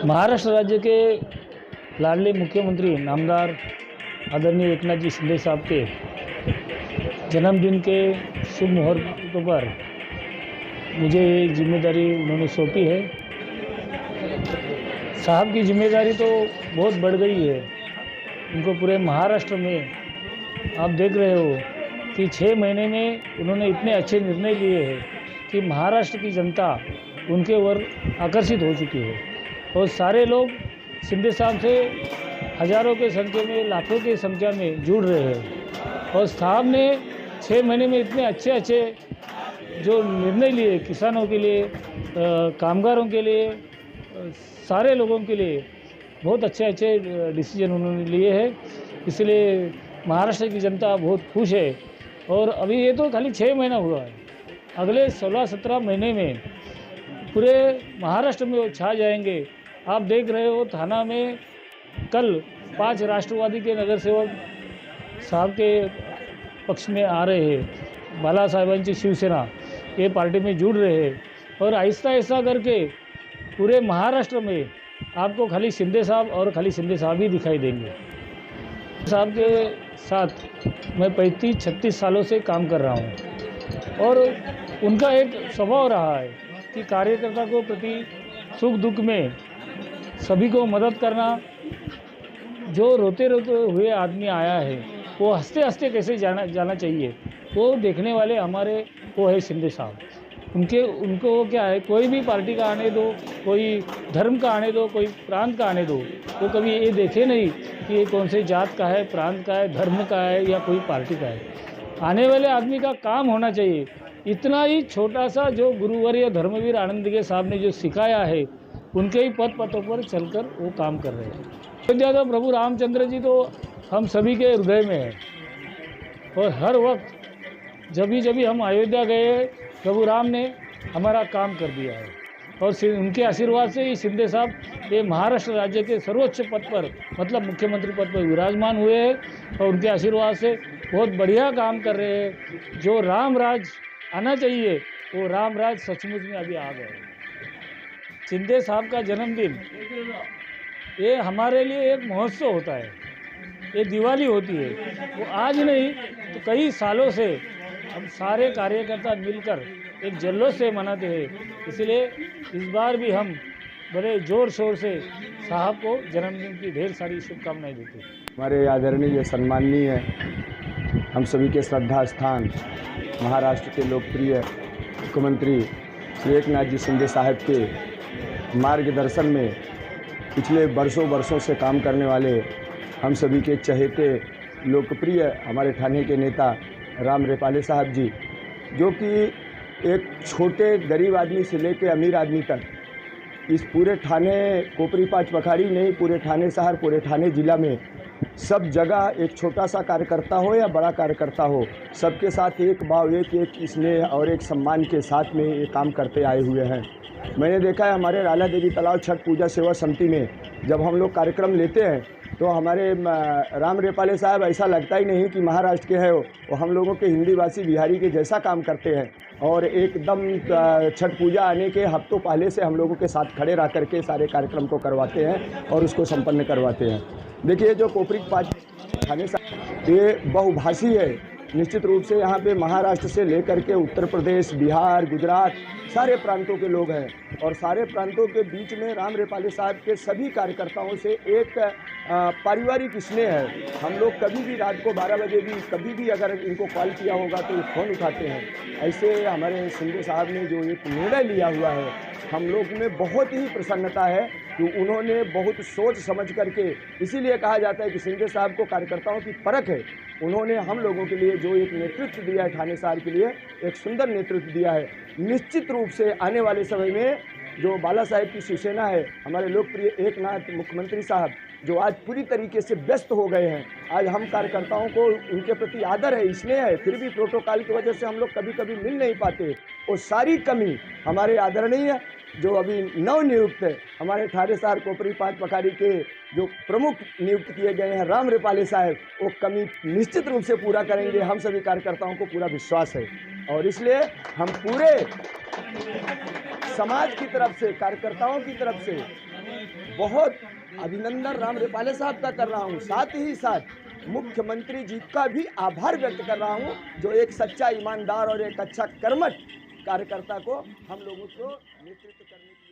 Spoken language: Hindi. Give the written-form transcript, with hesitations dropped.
महाराष्ट्र राज्य के लाडले मुख्यमंत्री नामदार आदरणीय एकनाथ जी शिंदे साहब के जन्मदिन के शुभ मुहूर्त पर मुझे ये जिम्मेदारी उन्होंने सौंपी है। साहब की जिम्मेदारी तो बहुत बढ़ गई है। उनको पूरे महाराष्ट्र में आप देख रहे हो कि 6 महीने में उन्होंने इतने अच्छे निर्णय लिए हैं कि महाराष्ट्र की जनता उनके ओर आकर्षित हो चुकी है और सारे लोग शिंदे साहब से हज़ारों के संख्या में, लाखों की संख्या में जुड़ रहे हैं। और साहब ने 6 महीने में इतने अच्छे जो निर्णय लिए किसानों के लिए, कामगारों के लिए, सारे लोगों के लिए बहुत अच्छे डिसीजन उन्होंने लिए हैं। इसलिए महाराष्ट्र की जनता बहुत खुश है। और अभी ये तो खाली 6 महीना हुआ है, अगले 16-17 महीने में पूरे महाराष्ट्र में वो छा जाएंगे। आप देख रहे हो थाना में कल 5 राष्ट्रवादी के नगर सेवक साहब के पक्ष में आ रहे हैं। बाला साहेबांची शिवसेना ये पार्टी में जुड़ रहे हैं और आहिस्ता करके पूरे महाराष्ट्र में आपको खाली शिंदे साहब और खाली शिंदे साहब ही दिखाई देंगे। साहब के साथ मैं 35-36 सालों से काम कर रहा हूँ और उनका एक स्वभाव रहा है कि कार्यकर्ता को प्रति सुख दुख में सभी को मदद करना। जो रोते हुए आदमी आया है वो हंसते कैसे जाना चाहिए, वो देखने वाले हमारे वो है शिंदे साहब। उनको क्या है, कोई भी पार्टी का आने दो, कोई धर्म का आने दो, कोई प्रांत का आने दो, वो कभी ये देखे नहीं कि ये कौन से जात का है, प्रांत का है, धर्म का है या कोई पार्टी का है। आने वाले आदमी का काम होना चाहिए। इतना ही छोटा सा जो गुरुवर्य धर्मवीर आनंदगे साहब ने जो सिखाया है, उनके ही पथों पर चलकर वो काम कर रहे हैं। अयोध्या तो प्रभु रामचंद्र जी तो हम सभी के हृदय में है और हर वक्त जब भी हम अयोध्या गए, प्रभु राम ने हमारा काम कर दिया है। और उनके आशीर्वाद से ही शिंदे साहब ये महाराष्ट्र राज्य के सर्वोच्च पद पर, मतलब मुख्यमंत्री पद पर विराजमान हुए हैं और उनके आशीर्वाद से बहुत बढ़िया काम कर रहे हैं। जो राम राज आना चाहिए वो राम राज सचमुच में अभी आ गए। शिंदे साहब का जन्मदिन ये हमारे लिए एक महोत्सव होता है, ये दिवाली होती है। वो आज नहीं तो कई सालों से हम सारे कार्यकर्ता मिलकर एक जल्लोष से मनाते हैं। इसलिए इस बार भी हम बड़े ज़ोर शोर से साहब को जन्मदिन की ढेर सारी शुभकामनाएं देते हैं। हमारे आदरणीय सम्माननीय हम सभी के श्रद्धा स्थान महाराष्ट्र के लोकप्रिय मुख्यमंत्री श्री एकनाथ जी शिंदे साहब के मार्गदर्शन में पिछले वर्षों से काम करने वाले हम सभी के चहेते लोकप्रिय हमारे थाने के नेता राम रेपाले साहब जी, जो कि एक छोटे गरीब आदमी से लेकर अमीर आदमी तक इस पूरे थाने कोपरी पाँच पखाड़ी नहीं, पूरे थाने शहर, पूरे थाने ज़िला में सब जगह एक छोटा सा कार्यकर्ता हो या बड़ा कार्यकर्ता हो, सबके साथ एक भाव, एक स्नेह और एक सम्मान के साथ में ये काम करते आए हुए हैं। मैंने देखा है हमारे राला देवी तालाब छठ पूजा सेवा समिति में जब हम लोग कार्यक्रम लेते हैं तो हमारे राम रेपाले साहब ऐसा लगता ही नहीं कि महाराष्ट्र के हैं, वो हम लोगों के हिंदीवासी बिहारी के जैसा काम करते हैं और एकदम छठ पूजा आने के हफ्तों पहले से हम लोगों के साथ खड़े रह करके सारे कार्यक्रम को करवाते हैं और उसको संपन्न करवाते हैं। देखिए जो कोपरी पाँच थाने साहब ये बहुभाषी है। निश्चित रूप से यहाँ पे महाराष्ट्र से लेकर के उत्तर प्रदेश, बिहार, गुजरात सारे प्रांतों के लोग हैं और सारे प्रांतों के बीच में राम रेपाले साहब के सभी कार्यकर्ताओं से एक पारिवारिक स्नेह है। हम लोग कभी भी रात को 12 बजे भी कभी भी अगर इनको कॉल किया होगा तो फ़ोन उठाते हैं। ऐसे हमारे शिंदे साहब ने जो एक निर्णय लिया हुआ है, हम लोग में बहुत ही प्रसन्नता है कि उन्होंने बहुत सोच समझ करके, इसीलिए कहा जाता है कि शिंदे साहब को कार्यकर्ताओं की परख है। उन्होंने हम लोगों के लिए जो एक नेतृत्व दिया है, थाने शहर के लिए एक सुंदर नेतृत्व दिया है। निश्चित रूप से आने वाले समय में जो बाला साहेब की शिवसेना है, हमारे लोकप्रिय एकनाथ मुख्यमंत्री साहब जो आज पूरी तरीके से व्यस्त हो गए हैं, आज हम कार्यकर्ताओं को उनके प्रति आदर है, स्नेह है, फिर भी प्रोटोकॉल की वजह से हम लोग कभी मिल नहीं पाते। और सारी कमी हमारे आदरणीय जो अभी नवनियुक्त हमारे ठाडेसर कोपरी 5 पखारी के जो प्रमुख नियुक्त किए गए हैं राम रेपाले साहब, वो कमी निश्चित रूप से पूरा करेंगे। हम सभी कार्यकर्ताओं को पूरा विश्वास है और इसलिए हम पूरे समाज की तरफ से, कार्यकर्ताओं की तरफ से बहुत अभिनंदन राम रेपाले साहब का कर रहा हूँ। साथ ही साथ मुख्यमंत्री जी का भी आभार व्यक्त कर रहा हूँ, जो एक सच्चा ईमानदार और एक अच्छा कर्मठ कार्यकर्ता को हम लोगों को नेतृत्व करने की